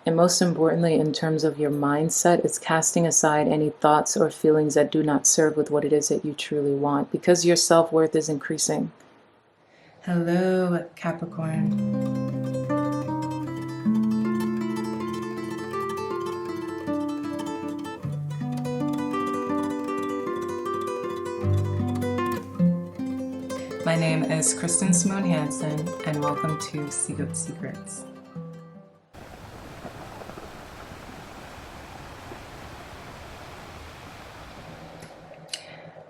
And most importantly, in terms of your mindset, it's casting aside any thoughts or feelings that do not serve with what it is that you truly want, because your self-worth is increasing. Hello, Capricorn. My name is Kristen Simone Hansen, and welcome to SeaGoat Secrets.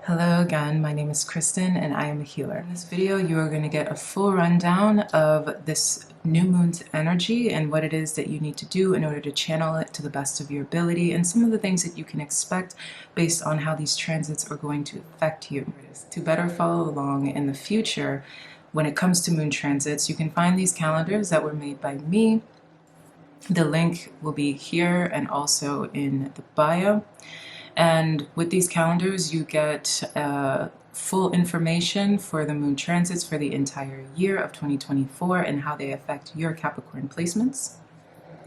Hello again, my name is Kristen and I am a healer. In this video, you are going to get a full rundown of this new moon's energy and what it is that you need to do in order to channel it to the best of your ability, and some of the things that you can expect based on how these transits are going to affect you. To better follow along in the future when it comes to moon transits, you can find these calendars that were made by me. The link will be here and also in the bio. And with these calendars, you get full information for the moon transits for the entire year of 2024 and how they affect your Capricorn placements.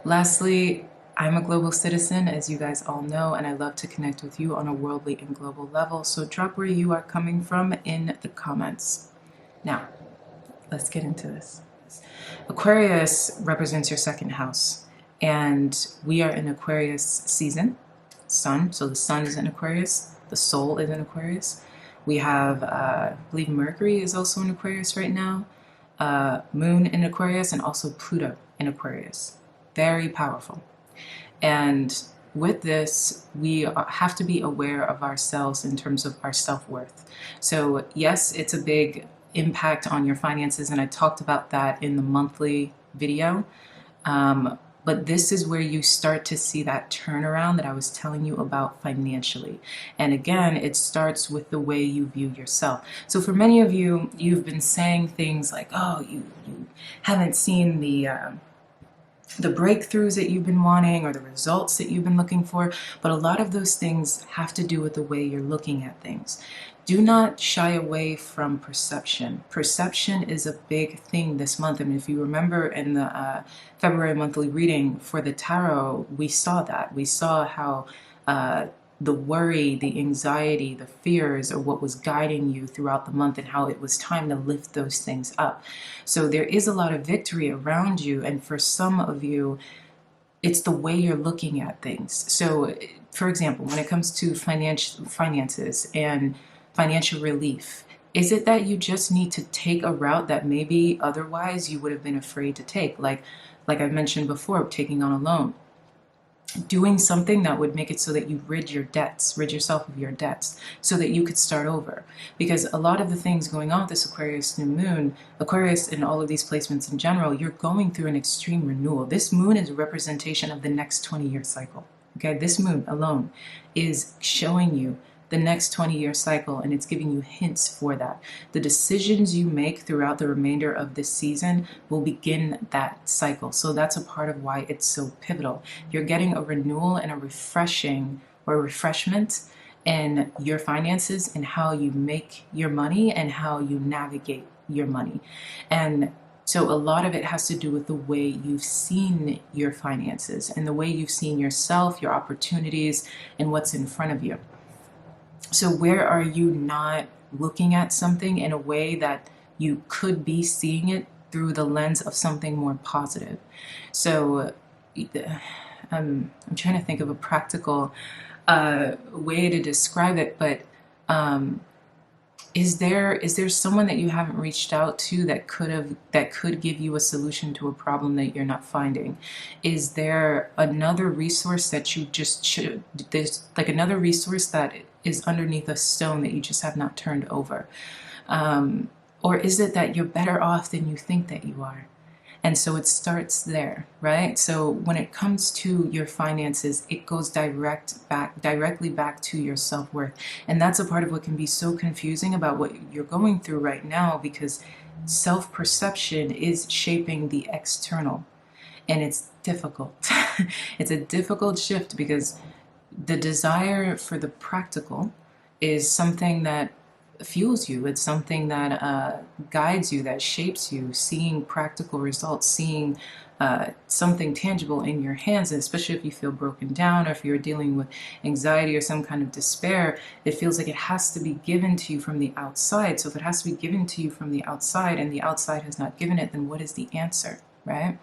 Lastly, I'm a global citizen, as you guys all know, and I love to connect with you on a worldly and global level. So drop where you are coming from in the comments. Now, let's get into this. Aquarius represents your second house, and we are in Aquarius season. Sun, so the sun is in Aquarius, the soul is in Aquarius. We have, I believe Mercury is also in Aquarius right now, Moon in Aquarius, and also Pluto in Aquarius. Very powerful. And with this, we have to be aware of ourselves in terms of our self-worth. So yes, it's a big impact on your finances, and I talked about that in the monthly video. But this is where you start to see that turnaround that I was telling you about financially. And again, it starts with the way you view yourself. So for many of you, you've been saying things like, oh, you haven't seen the breakthroughs that you've been wanting or the results that you've been looking for. But a lot of those things have to do with the way you're looking at things. Do not shy away from perception. Perception is a big thing this month. I mean, if you remember in the February monthly reading for the tarot, we saw that. We saw how the worry, the anxiety, the fears are what was guiding you throughout the month, and how it was time to lift those things up. So there is a lot of victory around you, and for some of you, it's the way you're looking at things. So, for example, when it comes to finances and financial relief, is it that you just need to take a route that maybe otherwise you would have been afraid to take? Like I mentioned before, taking on a loan. Doing something that would make it so that you rid yourself of your debts, so that you could start over. Because a lot of the things going on with this Aquarius new moon, Aquarius and all of these placements in general, you're going through an extreme renewal. This moon is a representation of the next 20-year cycle. Okay, this moon alone is showing you the next 20-year cycle, and it's giving you hints for that. The decisions you make throughout the remainder of this season will begin that cycle. So that's a part of why it's so pivotal. You're getting a renewal and a refreshing or refreshment in your finances and how you make your money and how you navigate your money. And so a lot of it has to do with the way you've seen your finances and the way you've seen yourself, your opportunities, and what's in front of you. So where are you not looking at something in a way that you could be seeing it through the lens of something more positive? So I'm trying to think of a practical way to describe it, but is there someone that you haven't reached out to that could give you a solution to a problem that you're not finding? Is there another resource that you just should, there's like another resource that is underneath a stone that you just have not turned over? Or is it that you're better off than you think that you are? And so it starts there, right? So when it comes to your finances, it goes directly back to your self-worth. And that's a part of what can be so confusing about what you're going through right now, because self-perception is shaping the external. And it's difficult. It's a difficult shift, because the desire for the practical is something that fuels you. It's something that guides you, that shapes you, seeing practical results, seeing something tangible in your hands. And especially if you feel broken down, or if you're dealing with anxiety or some kind of despair, it feels like it has to be given to you from the outside. So if it has to be given to you from the outside and the outside has not given it, then what is the answer, right?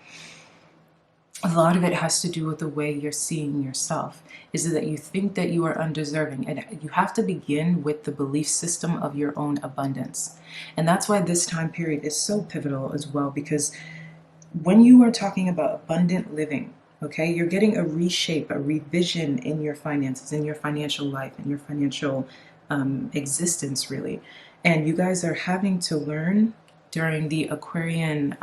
A lot of it has to do with the way you're seeing yourself. Is it that you think that you are undeserving? And you have to begin with the belief system of your own abundance. And that's why this time period is so pivotal as well, because when you are talking about abundant living, okay, you're getting a reshape, a revision in your finances, in your financial life, in your financial existence, really. And you guys are having to learn during the Aquarian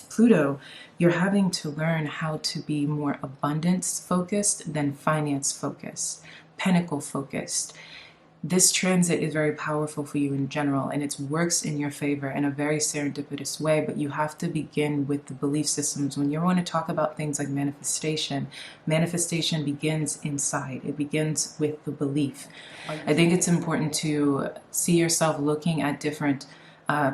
Pluto, you're having to learn how to be more abundance focused than finance focused, pentacle focused. This transit is very powerful for you in general, and it works in your favor in a very serendipitous way, but you have to begin with the belief systems. When you want to talk about things like manifestation, manifestation begins inside. It begins with the belief. I think it's important to see yourself looking at different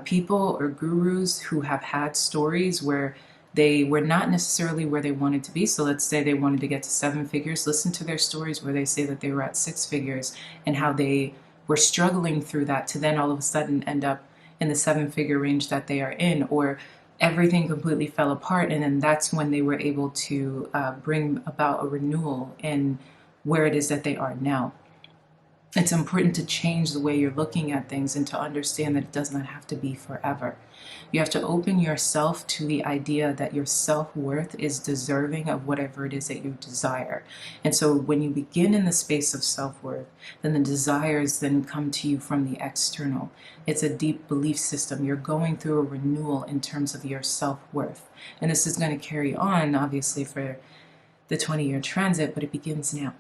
people or gurus who have had stories where they were not necessarily where they wanted to be. So let's say they wanted to get to 7 figures. Listen to their stories where they say that they were at 6 figures and how they were struggling through that to then all of a sudden end up in the 7-figure range that they are in, or everything completely fell apart. And then that's when they were able to bring about a renewal in where it is that they are now. It's important to change the way you're looking at things and to understand that it does not have to be forever. You have to open yourself to the idea that your self-worth is deserving of whatever it is that you desire. And so when you begin in the space of self-worth, then the desires then come to you from the external. It's a deep belief system. You're going through a renewal in terms of your self-worth. And this is going to carry on, obviously, for the 20-year transit, but it begins now.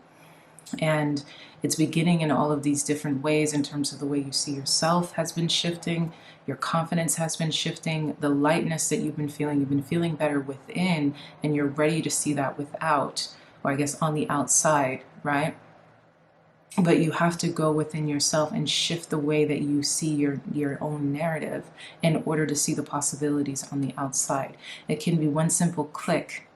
And it's beginning in all of these different ways in terms of the way you see yourself has been shifting, your confidence has been shifting, the lightness that you've been feeling better within, and you're ready to see that without, or I guess on the outside, right? But you have to go within yourself and shift the way that you see your own narrative in order to see the possibilities on the outside. It can be one simple click,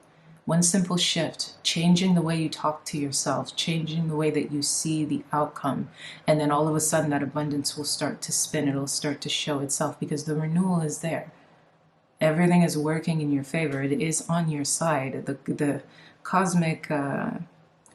one simple shift, changing the way you talk to yourself, changing the way that you see the outcome. And then all of a sudden that abundance will start to spin. It'll start to show itself because the renewal is there. Everything is working in your favor. It is on your side. The cosmic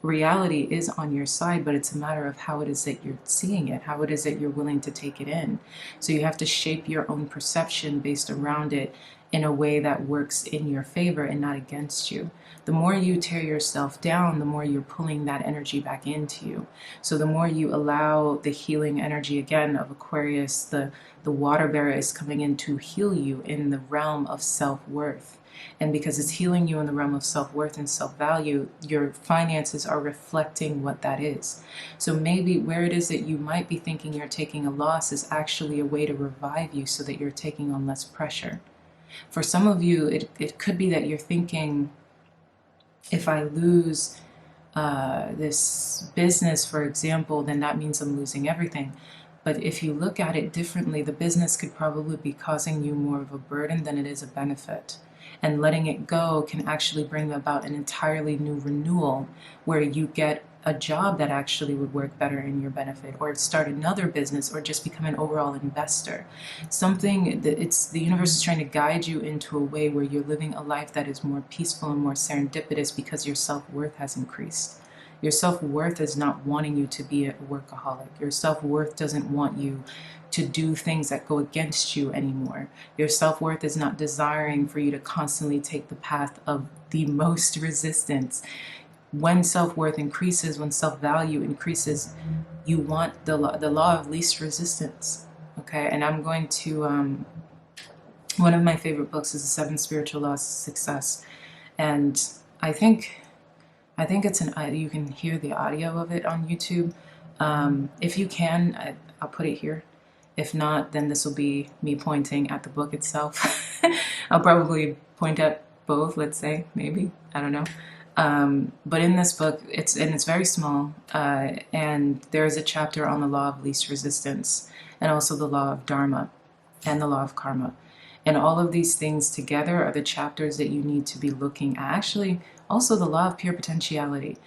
reality is on your side, but it's a matter of how it is that you're seeing it, how it is that you're willing to take it in. So you have to shape your own perception based around it in a way that works in your favor and not against you. The more you tear yourself down, the more you're pulling that energy back into you. So the more you allow the healing energy again of Aquarius, the water bearer is coming in to heal you in the realm of self-worth. And because it's healing you in the realm of self-worth and self-value, your finances are reflecting what that is. So maybe where it is that you might be thinking you're taking a loss is actually a way to revive you so that you're taking on less pressure. For some of you, it could be that you're thinking, if I lose this business, for example, then that means I'm losing everything. But if you look at it differently, the business could probably be causing you more of a burden than it is a benefit. And letting it go can actually bring about an entirely new renewal where you get a job that actually would work better in your benefit, or start another business, or just become an overall investor. Something that the universe is trying to guide you into a way where you're living a life that is more peaceful and more serendipitous because your self-worth has increased. Your self-worth is not wanting you to be a workaholic. Your self-worth doesn't want you to do things that go against you anymore. Your self-worth is not desiring for you to constantly take the path of the most resistance. When self-worth increases, when self-value increases, you want the law of least resistance. Okay, and I'm going to, one of my favorite books is The 7 Spiritual Laws of Success. And I think it's you can hear the audio of it on YouTube. If you can, I'll put it here. If not, then this will be me pointing at the book itself. I'll probably point at both, let's say, maybe, I don't know. But in this book, it's very small, and there's a chapter on the law of least resistance, and also the law of dharma, and the law of karma. And all of these things together are the chapters that you need to be looking at. Actually, also the law of pure potentiality.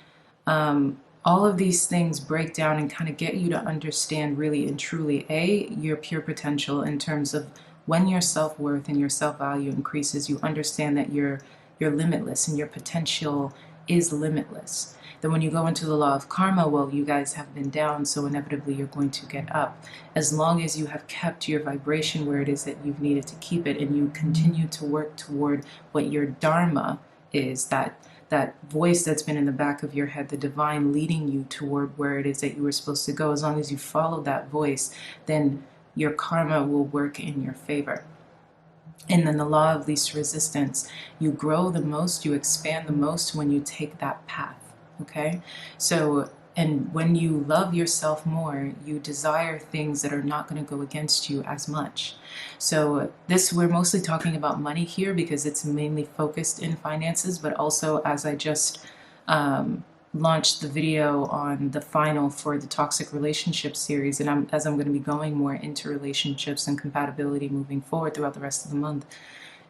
All of these things break down and kind of get you to understand really and truly, your pure potential in terms of when your self-worth and your self-value increases, you understand that you're limitless and your potential is limitless. Then when you go into the law of karma, well, you guys have been down, so inevitably you're going to get up. As long as you have kept your vibration where it is that you've needed to keep it, and you continue to work toward what your dharma is, that voice that's been in the back of your head, the divine leading you toward where it is that you were supposed to go, as long as you follow that voice, then your karma will work in your favor. And then the law of least resistance, you grow the most, you expand the most when you take that path, okay? So, and when you love yourself more, you desire things that are not going to go against you as much. So we're mostly talking about money here because it's mainly focused in finances, but also as I just launched the video on the final for the toxic relationship series, and as I'm going to be going more into relationships and compatibility moving forward throughout the rest of the month,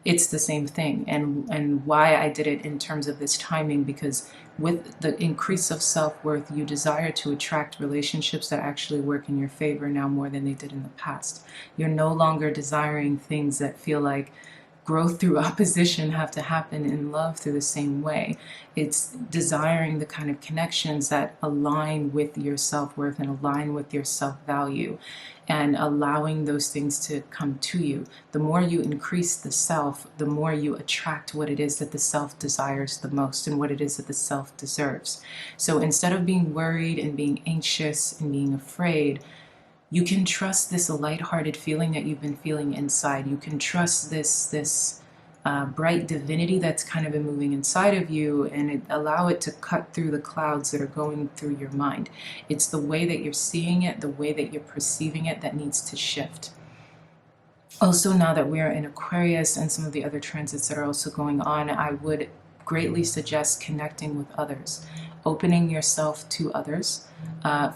it's the same thing. And why I did it in terms of this timing, because with the increase of self-worth, you desire to attract relationships that actually work in your favor now more than they did in the past. You're no longer desiring things that feel like growth through opposition have to happen in love through the same way. It's desiring the kind of connections that align with your self-worth and align with your self-value, and allowing those things to come to you. The more you increase the self, the more you attract what it is that the self desires the most and what it is that the self deserves. So instead of being worried and being anxious and being afraid, you can trust this lighthearted feeling that you've been feeling inside. You can trust this bright divinity that's kind of been moving inside of you, and allow it to cut through the clouds that are going through your mind. It's the way that you're seeing it, the way that you're perceiving it, that needs to shift. Also, now that we're in Aquarius and some of the other transits that are also going on, I would greatly suggest connecting with others, opening yourself to others,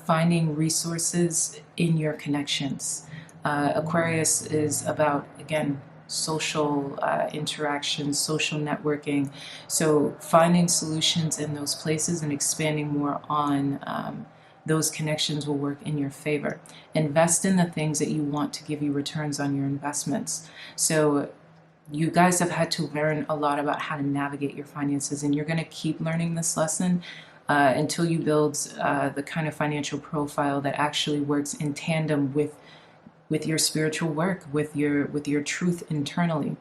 finding resources in your connections. Aquarius is about, again, social interactions, social networking. So finding solutions in those places and expanding more on those connections will work in your favor. Invest in the things that you want to give you returns on your investments. So you guys have had to learn a lot about how to navigate your finances, and you're going to keep learning this lesson until you build the kind of financial profile that actually works in tandem with your spiritual work, with your truth internally.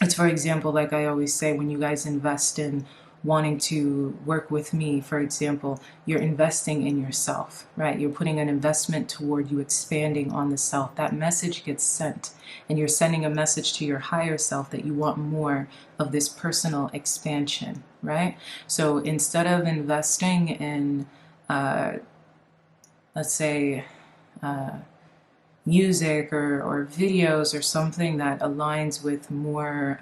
It's, for example, like I always say, when you guys invest in wanting to work with me, for example, you're investing in yourself, right? You're putting an investment toward you expanding on the self. That message gets sent, and you're sending a message to your higher self that you want more of this personal expansion, right? So instead of investing in, let's say, music or videos or something that aligns with more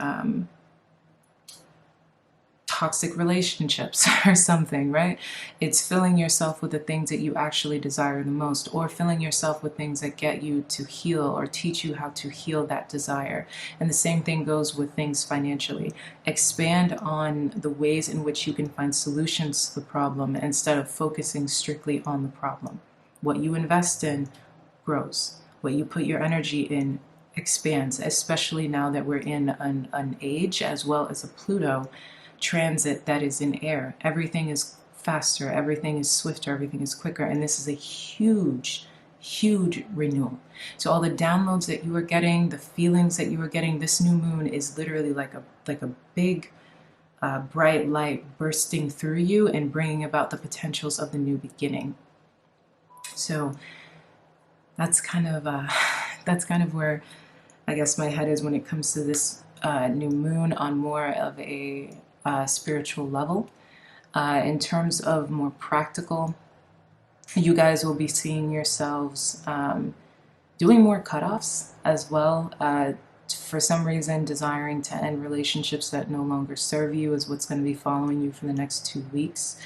toxic relationships or something, right? It's filling yourself with the things that you actually desire the most, or filling yourself with things that get you to heal or teach you how to heal that desire. And the same thing goes with things financially. Expand on the ways in which you can find solutions to the problem instead of focusing strictly on the problem. What you invest in grows. What you put your energy in expands, especially now that we're in an age as well as a Pluto transit that is in air. Everything is faster, everything is swifter, everything is quicker, and this is a huge renewal. So all the downloads that you are getting, the feelings that you are getting, this new moon is literally like a big bright light bursting through you and bringing about the potentials of the new beginning. So that's kind of where I guess my head is when it comes to this new moon on more of a spiritual level. In terms of more practical, you guys will be seeing yourselves doing more cutoffs as well, for some reason desiring to end relationships that no longer serve you is what's going to be following you for the next 2 weeks.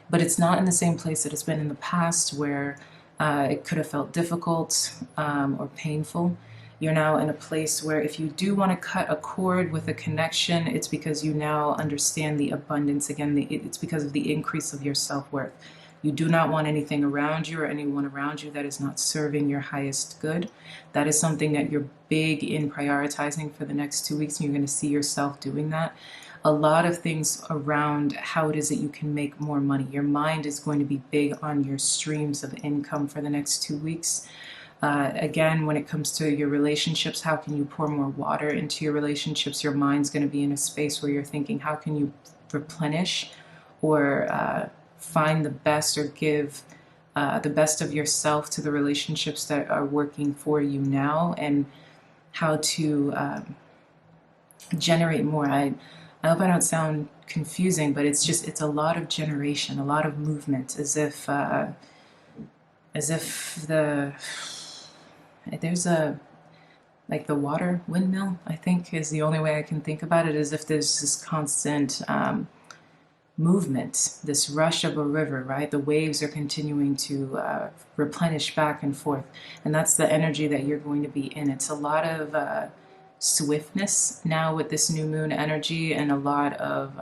But it's not in the same place that it's been in the past, where it could have felt difficult or painful. You're now in a place where if you do want to cut a cord with a connection, it's because you now understand the abundance. Again, it's because of the increase of your self-worth. You do not want anything around you or anyone around you that is not serving your highest good. That is something that you're big in prioritizing for the next 2 weeks, and you're going to see yourself doing that. A lot of things around how it is that you can make more money. Your mind is going to be big on your streams of income for the next 2 weeks. Again, when it comes to your relationships, how can you pour more water into your relationships? Your mind's going to be in a space where you're thinking, how can you replenish or find the best or give the best of yourself to the relationships that are working for you now, and how to generate more. I hope I don't sound confusing, but it's a lot of generation, a lot of movement, as if there's like the water windmill, I think is the only way I can think about it, as if there's this constant movement, this rush of a river, right? The waves are continuing to replenish back and forth, and that's the energy that you're going to be in. It's a lot of swiftness now with this new moon energy, and a lot of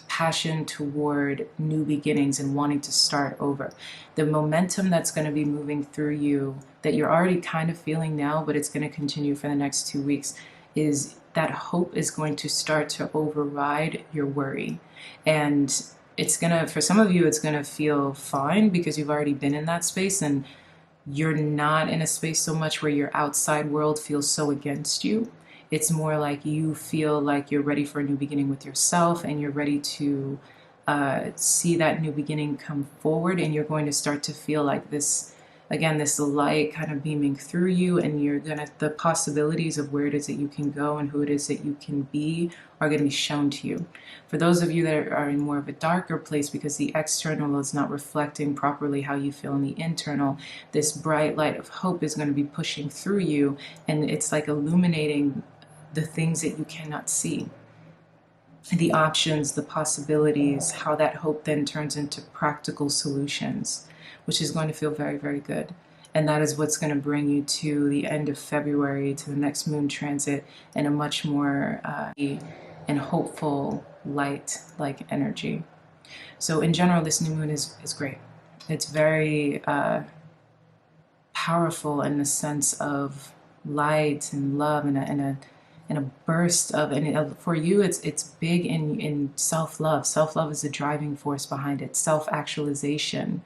passion toward new beginnings and wanting to start over. The momentum that's going to be moving through you, that you're already kind of feeling now, but it's going to continue for the next 2 weeks, is that hope is going to start to override your worry. And it's going to, for some of you, it's going to feel fine because you've already been in that space, and you're not in a space so much where your outside world feels so against you. It's more like you feel like you're ready for a new beginning with yourself, and you're ready to see that new beginning come forward, and you're going to start to feel like this, again, this light kind of beaming through you, and the possibilities of where it is that you can go and who it is that you can be are going to be shown to you. For those of you that are in more of a darker place because the external is not reflecting properly how you feel in the internal, this bright light of hope is going to be pushing through you, and it's like illuminating the things that you cannot see. The options, the possibilities, how that hope then turns into practical solutions, which is going to feel very, very good. And that is what's going to bring you to the end of February, to the next moon transit, and a much more and hopeful, light-like energy. So in general, this new moon is great. It's very powerful in the sense of light and love, and a burst of, and for you, it's big in self-love. Self-love is the driving force behind it. Self-actualization,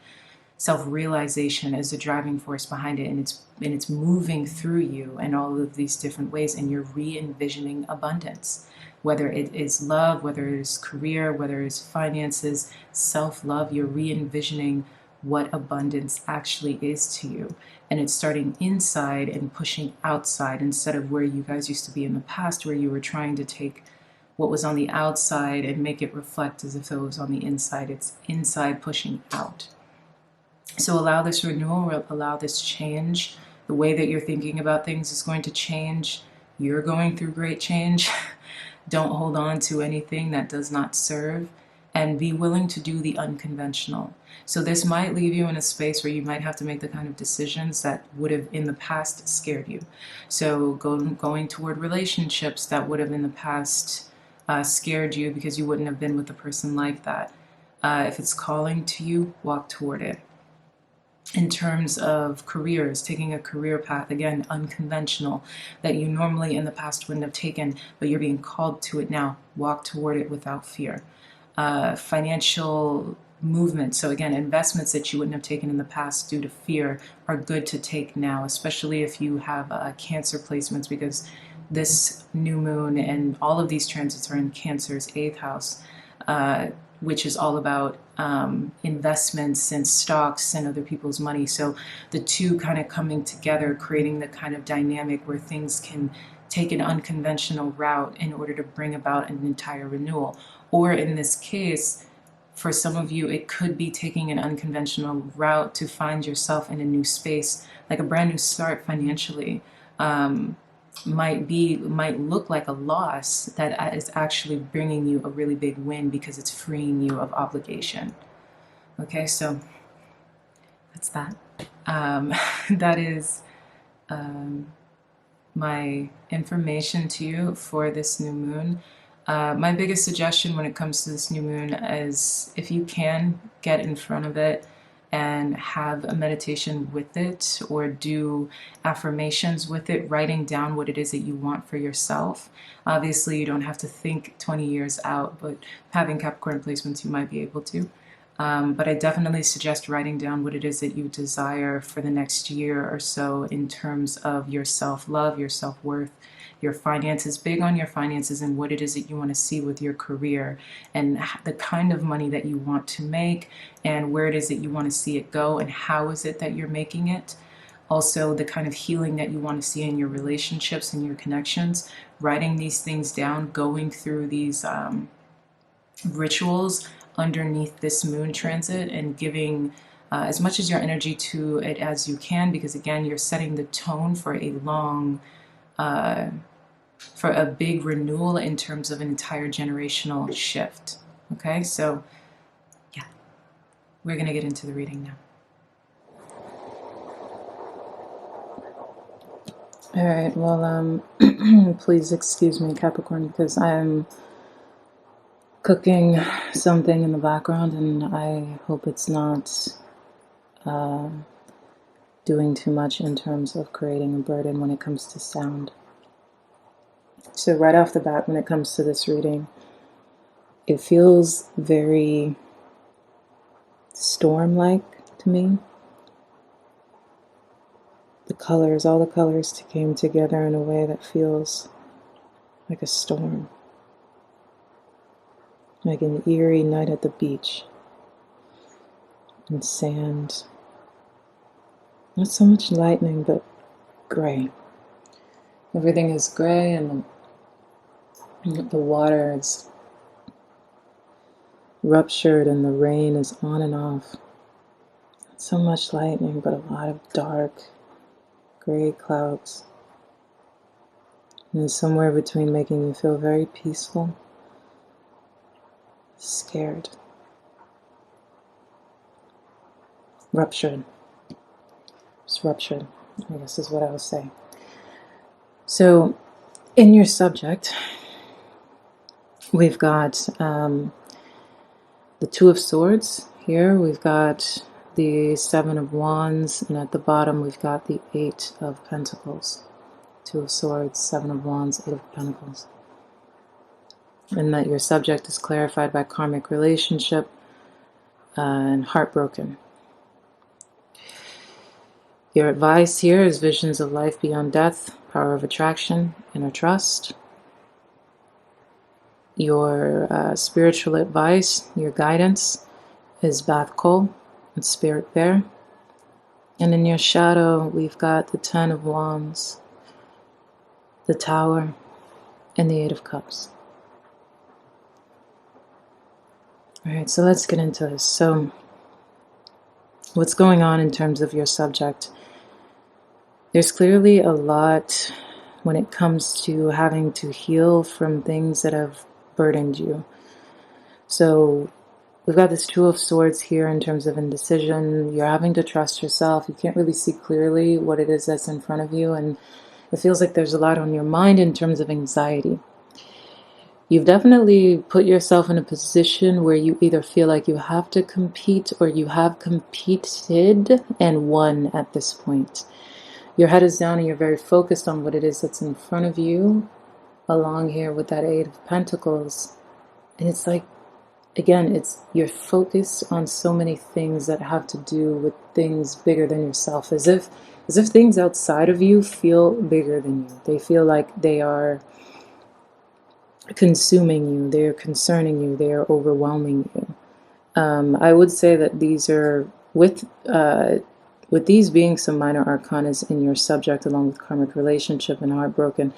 self-realization is the driving force behind it, and it's moving through you in all of these different ways, and you're re-envisioning abundance. Whether it is love, whether it is career, whether it is finances, self-love, you're re-envisioning what abundance actually is to you. And it's starting inside and pushing outside, instead of where you guys used to be in the past, where you were trying to take what was on the outside and make it reflect as if it was on the inside. It's inside pushing out. So allow this renewal, allow this change. The way that you're thinking about things is going to change. You're going through great change. Don't hold on to anything that does not serve, and be willing to do the unconventional. So this might leave you in a space where you might have to make the kind of decisions that would have in the past scared you. So going toward relationships that would have in the past scared you because you wouldn't have been with a person like that. If it's calling to you, walk toward it. In terms of careers, taking a career path, again, unconventional, that you normally in the past wouldn't have taken, but you're being called to it now, walk toward it without fear. Financial movement, so again, investments that you wouldn't have taken in the past due to fear are good to take now, especially if you have Cancer placements, because this new moon and all of these transits are in Cancer's 8th house, which is all about investments and stocks and other people's money. So the two kind of coming together, creating the kind of dynamic where things can take an unconventional route in order to bring about an entire renewal. Or in this case, for some of you, it could be taking an unconventional route to find yourself in a new space, like a brand new start financially. might look like a loss, that is actually bringing you a really big win because it's freeing you of obligation. Okay, so that's that. That is my information to you for this new moon. My biggest suggestion when it comes to this new moon is, if you can, get in front of it and have a meditation with it, or do affirmations with it, writing down what it is that you want for yourself. Obviously, you don't have to think 20 years out, but having Capricorn placements, you might be able to. But I definitely suggest writing down what it is that you desire for the next year or so in terms of your self-love, your self-worth, your finances, big on your finances, and what it is that you want to see with your career, and the kind of money that you want to make, and where it is that you want to see it go, and how is it that you're making it. Also, the kind of healing that you want to see in your relationships and your connections. Writing these things down, going through these rituals underneath this moon transit, and giving as much as your energy to it as you can, because again, you're setting the tone for a long, for a big renewal in terms of an entire generational shift. Okay, so yeah, we're gonna get into the reading now. All right, well, please excuse me, Capricorn, because I'm cooking something in the background, and I hope it's not doing too much in terms of creating a burden when it comes to sound. So right off the bat, when it comes to this reading, it feels very storm-like to me. The colors, all the colors came together in a way that feels like a storm. Like an eerie night at the beach. And sand. Not so much lightning, but gray. Everything is gray, and the water is ruptured, and the rain is on and off. Not so much lightning, but a lot of dark, gray clouds. And it's somewhere between making you feel very peaceful, scared, ruptured. It's ruptured, I guess is what I would say. So, in your subject, we've got the Two of Swords here. We've got the Seven of Wands, and at the bottom we've got the Eight of Pentacles. Two of Swords, Seven of Wands, Eight of Pentacles. And that your subject is clarified by karmic relationship and heartbroken. Your advice here is visions of life beyond death, power of attraction, inner trust. Your spiritual advice, your guidance, is Bath Coal and Spirit Bear. And in your shadow, we've got the Ten of Wands, the Tower, and the Eight of Cups. Alright, so let's get into this. So, what's going on in terms of your subject? There's clearly a lot when it comes to having to heal from things that have burdened you. So, we've got this Two of Swords here in terms of indecision. You're having to trust yourself. You can't really see clearly what it is that's in front of you, and it feels like there's a lot on your mind in terms of anxiety. You've definitely put yourself in a position where you either feel like you have to compete, or you have competed and won at this point. Your head is down and you're very focused on what it is that's in front of you, along here with that Eight of Pentacles. And it's like, again, you're focused on so many things that have to do with things bigger than yourself, as if things outside of you feel bigger than you. They feel like they are consuming you, they are concerning you, they are overwhelming you. I would say that these are, with these being some minor arcanas in your subject, along with karmic relationship and heartbroken,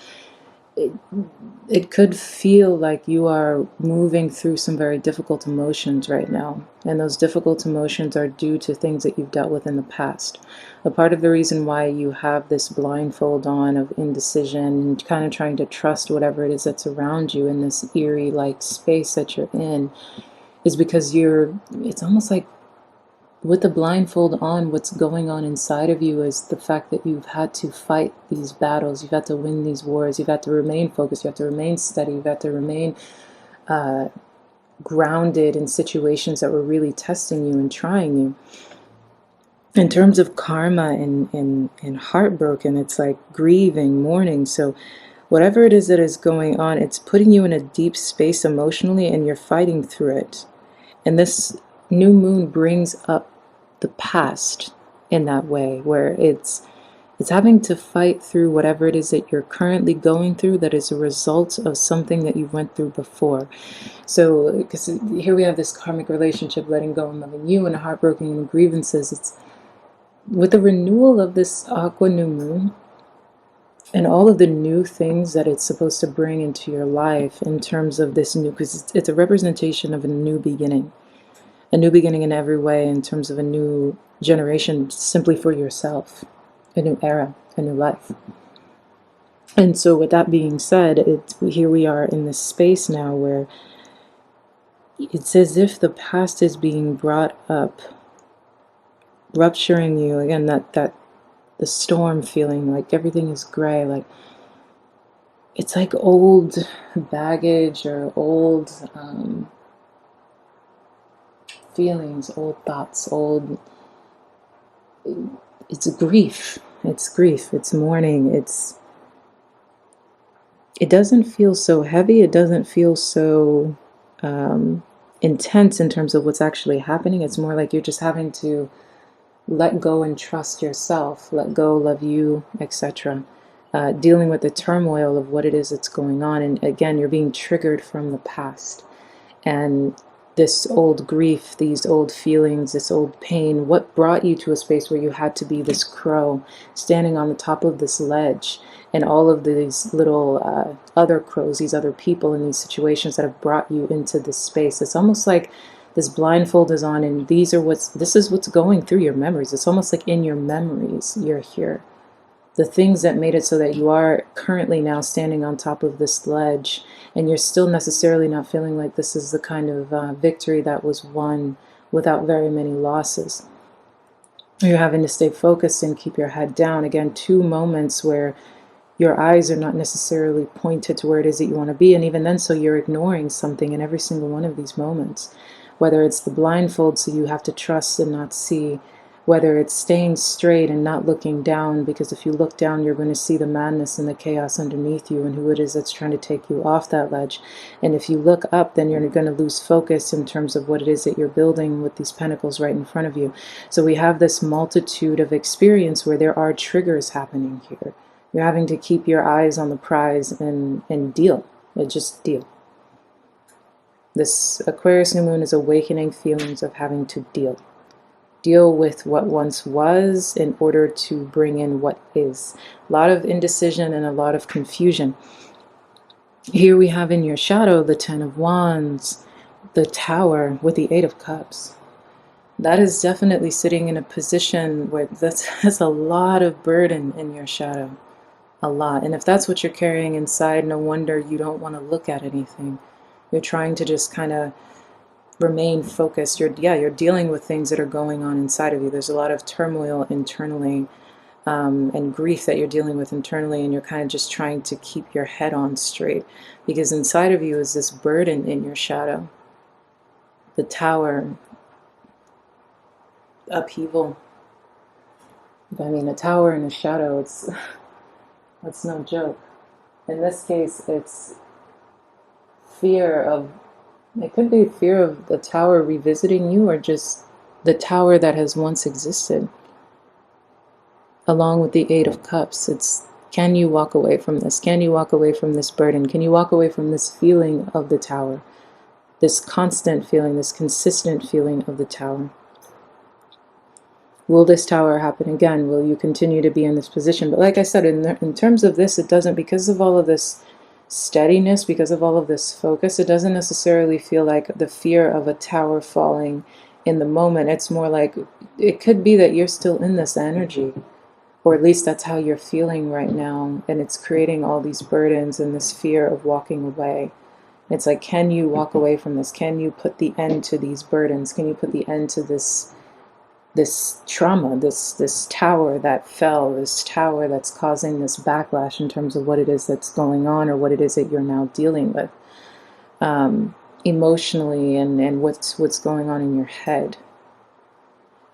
it could feel like you are moving through some very difficult emotions right now. And those difficult emotions are due to things that you've dealt with in the past. A part of the reason why you have this blindfold on of indecision and kind of trying to trust whatever it is that's around you in this eerie like space that you're in is because it's almost like with the blindfold on, what's going on inside of you is the fact that you've had to fight these battles, you've had to win these wars, you've had to remain focused, you have to remain steady, you've had to remain grounded in situations that were really testing you and trying you. In terms of karma and heartbroken, it's like grieving, mourning. So whatever it is that is going on, it's putting you in a deep space emotionally and you're fighting through it. And this new moon brings up the past in that way, where it's having to fight through whatever it is that you're currently going through that is a result of something that you went through before. So, because here we have this karmic relationship, letting go and loving you, and heartbroken and grievances. It's with the renewal of this Aqua New Moon and all of the new things that it's supposed to bring into your life in terms of this new, because it's a representation of a new beginning. A new beginning in every way, in terms of a new generation simply for yourself, a new era, a new life. And so with that being said, here we are in this space now where it's as if the past is being brought up, rupturing you again, that the storm feeling, like everything is gray, like it's like old baggage or old feelings, old thoughts, it's grief, it's mourning, it doesn't feel so heavy, it doesn't feel so intense in terms of what's actually happening. It's more like you're just having to let go and trust yourself, let go, love you, etc. Dealing with the turmoil of what it is that's going on. And again, you're being triggered from the past. And this old grief, these old feelings, this old pain, what brought you to a space where you had to be this crow standing on the top of this ledge, and all of these little other crows, these other people in these situations that have brought you into this space. It's almost like this blindfold is on, and this is what's going through your memories. It's almost like in your memories, you're here. The things that made it so that you are currently now standing on top of this ledge, and you're still necessarily not feeling like this is the kind of victory that was won without very many losses. You're having to stay focused and keep your head down. Again, 2 moments where your eyes are not necessarily pointed to where it is that you want to be, and even then, so you're ignoring something in every single one of these moments. Whether it's the blindfold, so you have to trust and not see, whether it's staying straight and not looking down, because if you look down, you're going to see the madness and the chaos underneath you and who it is that's trying to take you off that ledge. And if you look up, then you're going to lose focus in terms of what it is that you're building with these pentacles right in front of you. So we have this multitude of experience where there are triggers happening here. You're having to keep your eyes on the prize and deal. Just deal. This Aquarius New Moon is awakening feelings of having to deal. Deal with what once was in order to bring in what is. A lot of indecision and a lot of confusion. Here we have in your shadow the 10 of Wands, the Tower with the 8 of Cups. That is definitely sitting in a position where that's a lot of burden in your shadow. A lot. And if that's what you're carrying inside, no wonder you don't want to look at anything. You're trying to just kind of remain focused. You're dealing with things that are going on inside of you. There's a lot of turmoil internally and grief that you're dealing with internally, and you're kind of just trying to keep your head on straight, because inside of you is this burden in your shadow. The Tower, upheaval. I mean, a tower in a shadow, that's no joke. In this case, it's fear of, it could be fear of the tower revisiting you, or just the tower that has once existed. Along with the 8 of Cups, it's, can you walk away from this? Can you walk away from this burden? Can you walk away from this feeling of the tower? This constant feeling, this consistent feeling of the tower. Will this tower happen again? Will you continue to be in this position? But like I said, in terms of this, it doesn't, because of all of this steadiness because of all of this focus. It doesn't necessarily feel like the fear of a tower falling in the moment. It's more like it could be that you're still in this energy, or at least that's how you're feeling right now, and it's creating all these burdens and this fear of walking away. It's like, can you walk away from this? Can you put the end to these burdens? Can you put the end to this trauma, this tower that fell, this tower that's causing this backlash in terms of what it is that's going on, or what it is that you're now dealing with emotionally, and what's going on in your head.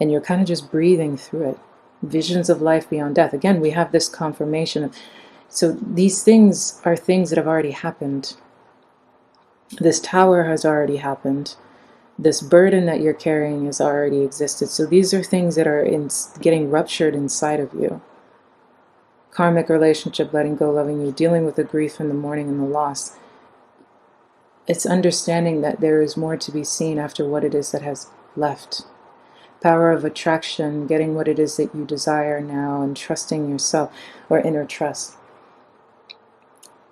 And you're kind of just breathing through it. Visions of life beyond death. Again, we have this confirmation of, so these things are things that have already happened. This tower has already happened. This burden that you're carrying has already existed. So these are things that are getting ruptured inside of you. Karmic relationship, letting go, loving you, dealing with the grief and the mourning and the loss. It's understanding that there is more to be seen after what it is that has left. Power of attraction, getting what it is that you desire now, and trusting yourself, or inner trust.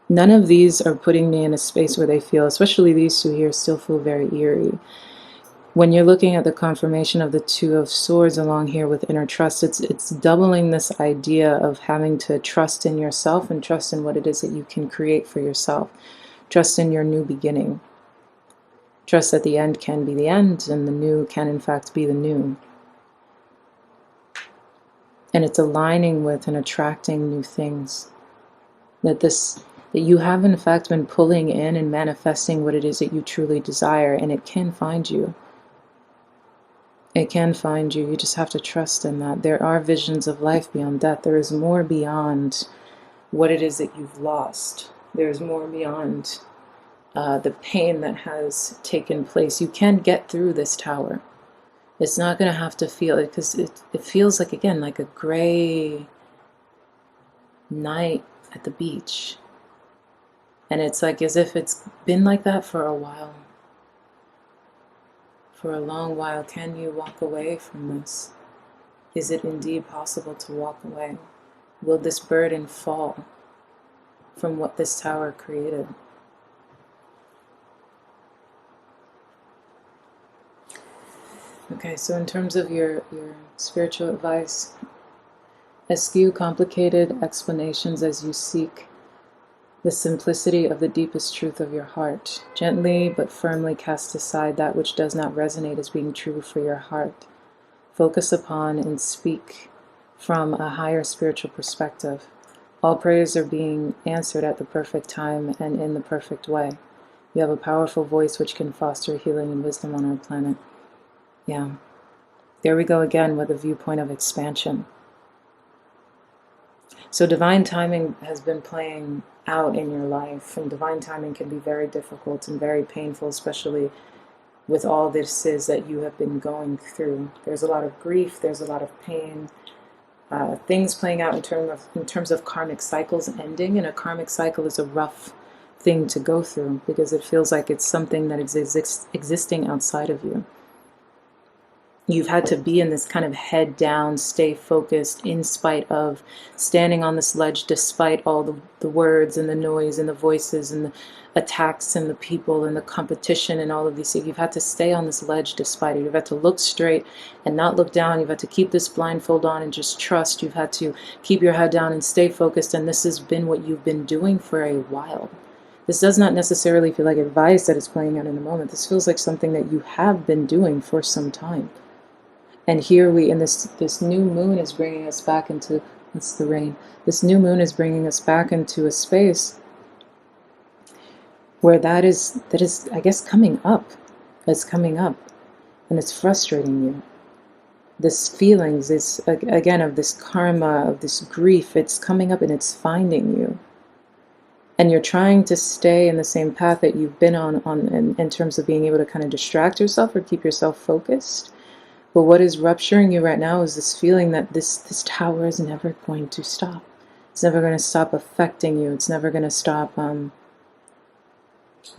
None of these are putting me in a space where they feel, especially these two here, still feel very eerie. When you're looking at the confirmation of the Two of Swords along here with inner trust, it's doubling this idea of having to trust in yourself and trust in what it is that you can create for yourself. Trust in your new beginning. Trust that the end can be the end, and the new can in fact be the new. And it's aligning with and attracting new things. That you have in fact been pulling in and manifesting what it is that you truly desire, and it can find you. It can find you. You just have to trust in that. There are visions of life beyond death. There is more beyond what it is that you've lost. There's more beyond the pain that has taken place. You can get through this tower. It's not going to have to feel it, because it feels like, again, like a gray night at the beach. And it's like as if it's been like that for a while. For a long while. Can you walk away from this? Is it indeed possible to walk away? Will this burden fall from what this tower created? Okay, so in terms of your spiritual advice, eschew complicated explanations as you seek the simplicity of the deepest truth of your heart. Gently but firmly cast aside that which does not resonate as being true for your heart. Focus upon and speak from a higher spiritual perspective. All prayers are being answered at the perfect time and in the perfect way. You have a powerful voice which can foster healing and wisdom on our planet. Yeah. There we go again with a viewpoint of expansion. So divine timing has been playing out in your life, and divine timing can be very difficult and very painful, especially with all this is that you have been going through. There's a lot of grief, there's a lot of pain, things playing out in terms of karmic cycles ending, and a karmic cycle is a rough thing to go through because it feels like it's something that is existing outside of you. You've had to be in this kind of head down, stay focused in spite of, standing on this ledge despite all the words and the noise and the voices and the attacks and the people and the competition and all of these things. You've had to stay on this ledge despite it. You've had to look straight and not look down. You've had to keep this blindfold on and just trust. You've had to keep your head down and stay focused, and this has been what you've been doing for a while. This does not necessarily feel like advice that is playing out in a moment. This feels like something that you have been doing for some time. And here this new moon is bringing us back into, it's the rain. This new moon is bringing us back into a space where that is, I guess, coming up. It's coming up, and it's frustrating you. This feelings, this, again, of this karma, of this grief, it's coming up and it's finding you. And you're trying to stay in the same path that you've been on in terms of being able to kind of distract yourself or keep yourself focused. But what is rupturing you right now is this feeling that this tower is never going to stop. It's never going to stop affecting you. It's never going to stop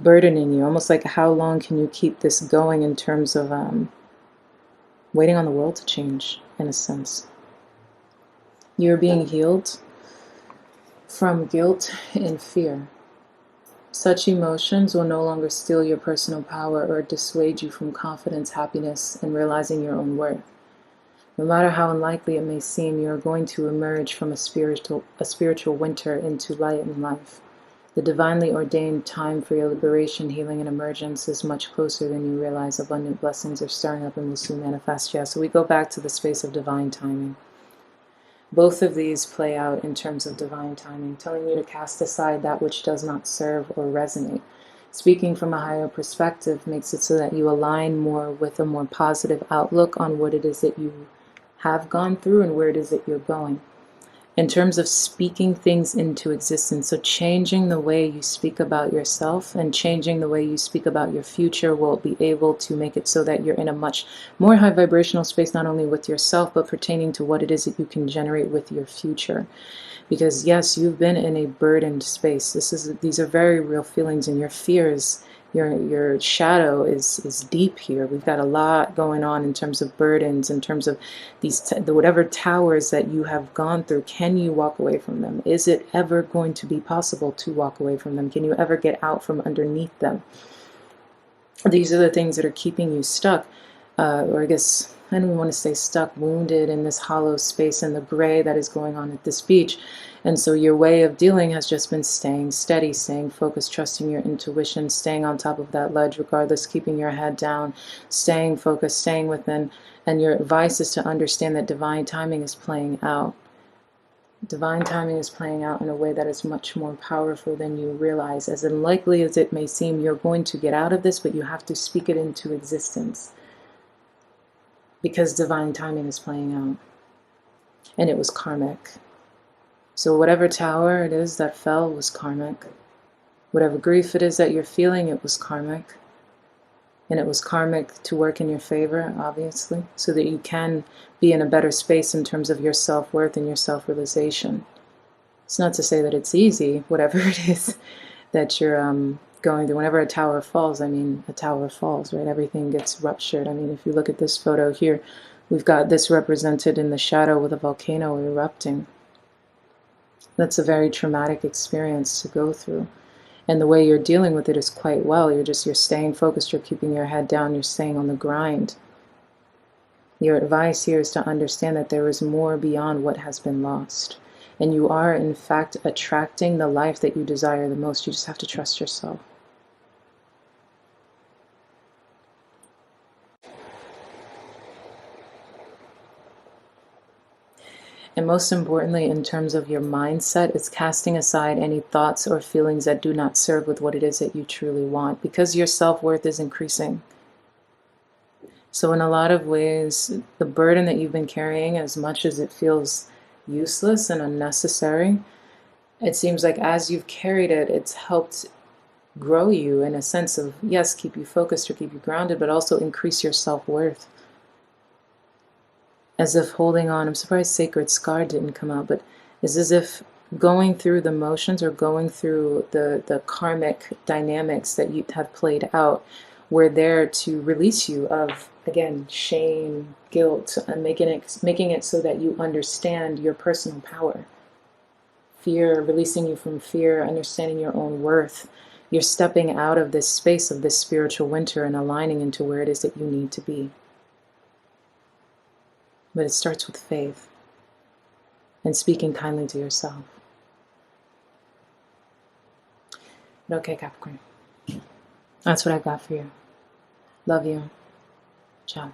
burdening you. Almost like, how long can you keep this going in terms of waiting on the world to change, in a sense. You're being healed from guilt and fear. Such emotions will no longer steal your personal power or dissuade you from confidence, happiness, and realizing your own worth. No matter how unlikely it may seem, you are going to emerge from a spiritual winter into light and life. The divinely ordained time for your liberation, healing, and emergence is much closer than you realize. Abundant blessings are stirring up and will soon manifest. Yeah, so we go back to the space of divine timing. Both of these play out in terms of divine timing, telling you to cast aside that which does not serve or resonate. Speaking from a higher perspective makes it so that you align more with a more positive outlook on what it is that you have gone through and where it is that you're going. In terms of speaking things into existence, so changing the way you speak about yourself and changing the way you speak about your future will be able to make it so that you're in a much more high vibrational space, not only with yourself, but pertaining to what it is that you can generate with your future. Because yes, you've been in a burdened space. These are very real feelings, and your fears, your shadow is deep here. We've got a lot going on in terms of burdens, in terms of whatever towers that you have gone through. Can you walk away from them? Is it ever going to be possible to walk away from them? Can you ever get out from underneath them? These are the things that are keeping you stuck, or I guess I don't want to say stuck, wounded in this hollow space and the gray that is going on at this beach. And so your way of dealing has just been staying steady, staying focused, trusting your intuition, staying on top of that ledge regardless, keeping your head down, staying focused, staying within. And your advice is to understand that divine timing is playing out. Divine timing is playing out in a way that is much more powerful than you realize. As unlikely as it may seem, you're going to get out of this, but you have to speak it into existence. Because divine timing is playing out. And it was karmic. So whatever tower it is that fell was karmic. Whatever grief it is that you're feeling, it was karmic. And it was karmic to work in your favor, obviously, so that you can be in a better space in terms of your self-worth and your self-realization. It's not to say that it's easy, whatever it is that you're going through. Whenever a tower falls, I mean, a tower falls, right? Everything gets ruptured. I mean, if you look at this photo here, we've got this represented in the shadow with a volcano erupting. That's a very traumatic experience to go through. And the way you're dealing with it is quite well. You're staying focused, you're keeping your head down, you're staying on the grind. Your advice here is to understand that there is more beyond what has been lost. And you are, in fact, attracting the life that you desire the most. You just have to trust yourself. And most importantly, in terms of your mindset, it's casting aside any thoughts or feelings that do not serve with what it is that you truly want, because your self-worth is increasing. So in a lot of ways, the burden that you've been carrying, as much as it feels useless and unnecessary, it seems like as you've carried it, it's helped grow you in a sense of, yes, keep you focused or keep you grounded, but also increase your self-worth. As if holding on, I'm surprised Sacred Scar didn't come out, but it's as if going through the motions or going through the karmic dynamics that you have played out were there to release you of, again, shame, guilt, and making it so that you understand your personal power. Fear, releasing you from fear, understanding your own worth. You're stepping out of this space of this spiritual winter and aligning into where it is that you need to be. But it starts with faith and speaking kindly to yourself. But okay, Capricorn. That's what I've got for you. Love you. Ciao.